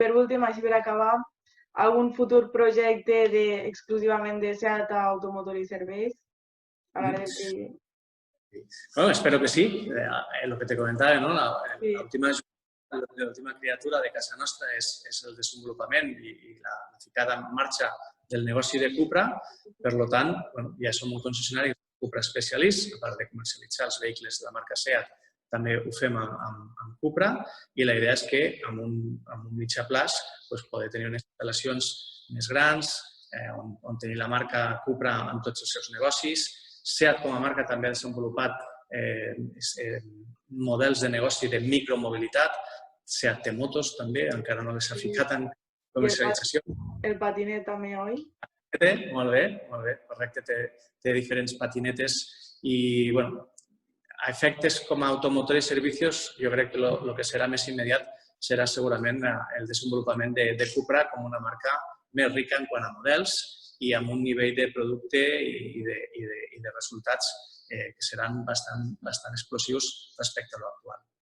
per últim, així per acabar, algun futur projecte exclusivament de Seat a automotor i serveis? A l'hora de que... Bueno, espero que sí. Lo que te comentava, no? L'última criatura de casa nostra és el desenvolupament i la ficada en marxa del negoci de Cupra. Per tant, ja som un concessionari Cupra Specialist, a part de comercialitzar els vehicles de la marca Seat, també ho fem amb Cupra i la idea és que en un mitjà plaç poder tenir unes instal·lacions més grans, on tenir la marca Cupra en tots els seus negocis. Seat com a marca també ha desenvolupat models de negoci de micromobilitat. Seat té motos també, encara no les ha ficat en comercialització. El patinet també, oi? Molt bé, correcte. Té diferents patinetes i, a efectes com a automotor i servicios, jo crec que el que serà més immediat serà segurament el desenvolupament de Cupra com una marca més rica en quant a models i amb un nivell de producte i de resultats que seran bastant explosius respecte a l'actual.